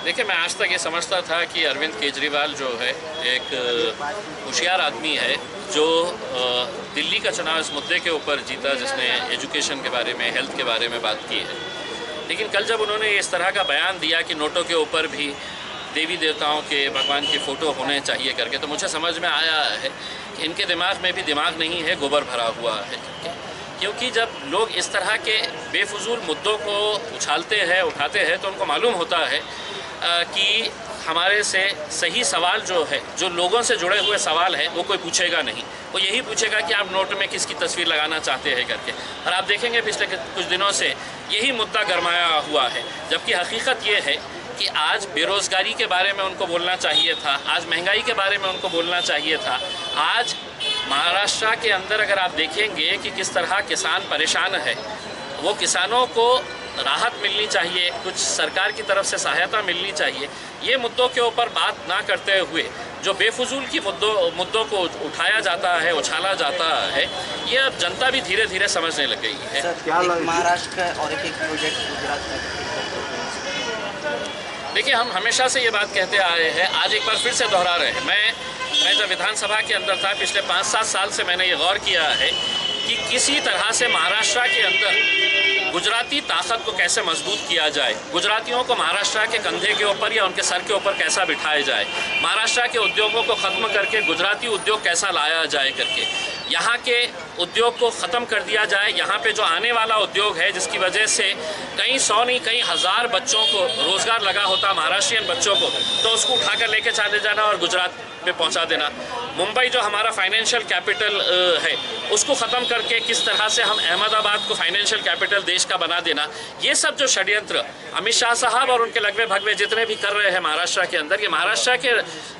देखिए, मैं आज तक ये समझता था कि अरविंद केजरीवाल जो है एक होशियार आदमी है जो दिल्ली का चुनाव इस मुद्दे के ऊपर जीता जिसने एजुकेशन के बारे में, हेल्थ के बारे में बात की है। लेकिन कल जब उन्होंने इस तरह का बयान दिया कि नोटों के ऊपर भी देवी देवताओं के, भगवान के फ़ोटो होने चाहिए करके, तो मुझे समझ में आया है कि इनके दिमाग में भी दिमाग नहीं है, गोबर भरा हुआ है। क्योंकि जब लोग इस तरह के बेफजूल मुद्दों को उछालते हैं, उठाते हैं, तो उनको मालूम होता है कि हमारे से सही सवाल जो है, जो लोगों से जुड़े हुए सवाल है, वो कोई पूछेगा नहीं। वो यही पूछेगा कि आप नोट में किसकी तस्वीर लगाना चाहते हैं करके। और आप देखेंगे पिछले कुछ दिनों से यही मुद्दा गरमाया हुआ है, जबकि हकीकत ये है कि आज बेरोज़गारी के बारे में उनको बोलना चाहिए था, आज महंगाई के बारे में उनको बोलना चाहिए था। आज महाराष्ट्र के अंदर अगर आप देखेंगे कि किस तरह किसान परेशान है, वो किसानों को राहत मिलनी चाहिए, कुछ सरकार की तरफ से सहायता मिलनी चाहिए। ये मुद्दों के ऊपर बात ना करते हुए जो बेफजूल की मुद्दों को उठाया जाता है, उछाला जाता है, ये अब जनता भी धीरे धीरे समझने लग गई है। सर, क्या महाराष्ट्र का और एक प्रोजेक्ट गुजरात में? देखिए, हम हमेशा से ये बात कहते आए हैं, आज एक बार फिर से दोहरा रहे हैं। मैं जब विधानसभा के अंदर था पिछले 5-7 साल से, मैंने ये गौर किया है कि किसी तरह से महाराष्ट्र के अंदर गुजराती ताकत को कैसे मजबूत किया जाए, गुजरातियों को महाराष्ट्र के कंधे के ऊपर या उनके सर के ऊपर कैसा बिठाया जाए, महाराष्ट्र के उद्योगों को ख़त्म करके गुजराती उद्योग कैसा लाया जाए करके, यहाँ के उद्योग को ख़त्म कर दिया जाए। यहाँ पे जो आने वाला उद्योग है, जिसकी वजह से कई 100 नहीं कई 1000 बच्चों को रोज़गार लगा होता, महाराष्ट्रियन बच्चों को, तो उसको उठाकर लेके चले जाना और गुजरात पे पहुंचा देना। मुंबई जो हमारा फाइनेंशियल कैपिटल है, उसको ख़त्म करके किस तरह से हम अहमदाबाद को फाइनेंशियल कैपिटल देश का बना देना, ये सब जो षड्यंत्र अमित शाह साहब और उनके लगवे भगवे जितने भी कर रहे हैं महाराष्ट्र के अंदर, ये महाराष्ट्र के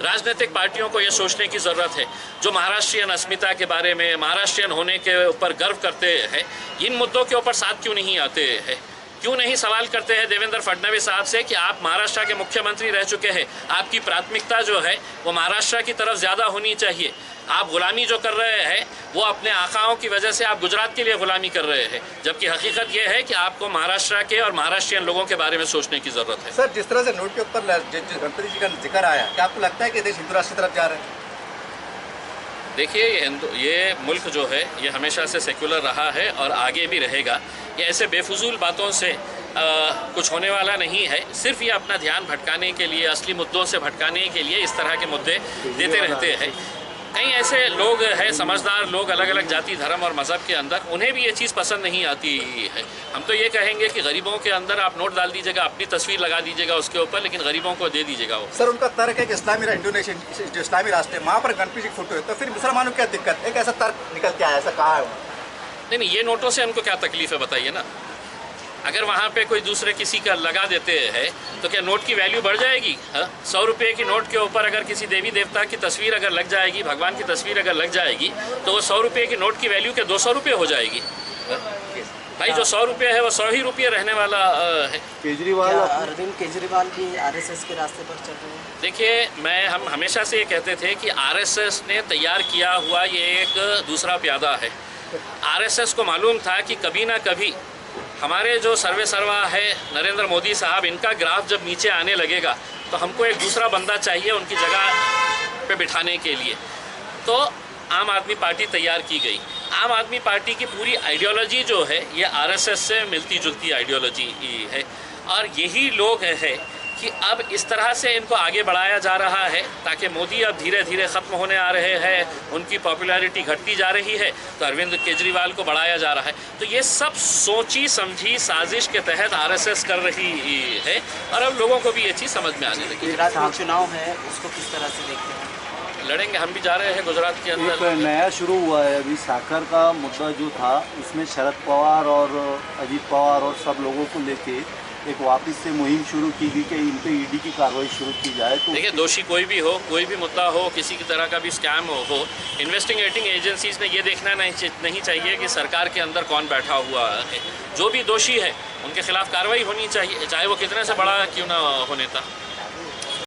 राजनीतिक पार्टियों को ये सोचने की ज़रूरत है, जो महाराष्ट्रियन अस्मिता के बारे में, महाराष्ट्रियन होने के ऊपर गर्व करते हैं, इन मुद्दों के ऊपर साथ क्यों नहीं आते हैं? क्यों नहीं सवाल करते हैं देवेंद्र फडणवीस साहब से कि आप महाराष्ट्र के मुख्यमंत्री रह चुके हैं, आपकी प्राथमिकता जो है वो महाराष्ट्र की तरफ ज़्यादा होनी चाहिए। आप गुलामी जो कर रहे हैं वो अपने आकाओं की वजह से आप गुजरात के लिए गुलामी कर रहे हैं, जबकि हकीकत ये है कि आपको महाराष्ट्र के और महाराष्ट्रियन लोगों के बारे में सोचने की ज़रूरत है। सर, जिस तरह से नोट के ऊपर गणपति जी का जिक्र आया, क्या आपको लगता है कि देश हिंदू राष्ट्र की तरफ जा रहा है? देखिए, ये मुल्क जो है ये हमेशा से सेक्युलर रहा है और आगे भी रहेगा। ये ऐसे बेफजूल बातों से कुछ होने वाला नहीं है। सिर्फ ये अपना ध्यान भटकाने के लिए, असली मुद्दों से भटकाने के लिए इस तरह के मुद्दे देते रहते हैं। कई ऐसे लोग हैं, समझदार लोग, अलग अलग जाति, धर्म और मज़हब के अंदर, उन्हें भी ये चीज़ पसंद नहीं आती है। हम तो ये कहेंगे कि गरीबों के अंदर आप नोट डाल दीजिएगा, अपनी तस्वीर लगा दीजिएगा उसके ऊपर, लेकिन गरीबों को दे दीजिएगा वो। सर, उनका तर्क है कि इंडोनेशिया जो इस्लामी राष्ट्र है, वहाँ पर गणपति जी फोटो है, तो फिर मुसलमानों को क्या दिक्कत? एक ऐसा तर्क निकल के आया, ऐसा कहा है उन्होंने। नहीं, ये नोटों से उनको क्या तकलीफ है बताइए ना। अगर वहाँ पे कोई दूसरे किसी का लगा देते हैं तो क्या नोट की वैल्यू बढ़ जाएगी? 100 रुपये की नोट के ऊपर अगर किसी देवी देवता की तस्वीर अगर लग जाएगी, भगवान की तस्वीर अगर लग जाएगी, तो वो 100 रुपये की नोट की वैल्यू के 200 रुपये हो जाएगी। भाई, जो 100 रुपये है वो 100 ही रुपये रहने वाला है। अरविंद केजरीवाल भी आरएसएस के रास्ते पर चल रहे हैं? देखिए, हम हमेशा से ये कहते थे कि आरएसएस ने तैयार किया हुआ ये एक दूसरा प्यादा है। आरएसएस को मालूम था कि कभी ना कभी हमारे जो सर्वे सर्वा है नरेंद्र मोदी साहब, इनका ग्राफ जब नीचे आने लगेगा तो हमको एक दूसरा बंदा चाहिए उनकी जगह पे बिठाने के लिए। तो आम आदमी पार्टी तैयार की गई। आम आदमी पार्टी की पूरी आइडियोलॉजी जो है ये आरएसएस से मिलती जुलती आइडियोलॉजी है, और यही लोग है कि अब इस तरह से इनको आगे बढ़ाया जा रहा है ताकि मोदी अब धीरे धीरे ख़त्म होने आ रहे हैं, उनकी पॉपुलैरिटी घटती जा रही है, तो अरविंद केजरीवाल को बढ़ाया जा रहा है। तो ये सब सोची समझी साजिश के तहत आरएसएस कर रही है, और अब लोगों को भी ये चीज़ समझ में आने लगी। गुजरात में चुनाव है, उसको किस तरह से देखते हैं? लड़ेंगे, हम भी जा रहे हैं गुजरात के अंदर। एक नया शुरू हुआ है अभी, साखर का मुद्दा जो था उसमें शरद पवार और अजीत पवार और सब लोगों को लेके एक वापस से मुहिम शुरू की गई कि इन पे ईडी की कार्रवाई शुरू की जाए। तो देखिए, दोषी कोई भी हो, कोई भी मुद्दा हो, किसी की तरह का भी स्कैम हो, इन्वेस्टिगेटिंग एजेंसीज ने ये देखना नहीं चाहिए कि सरकार के अंदर कौन बैठा हुआ है। जो भी दोषी है उनके खिलाफ कार्रवाई होनी चाहिए, चाहे वो कितने से बड़ा क्यों ना हो नेता।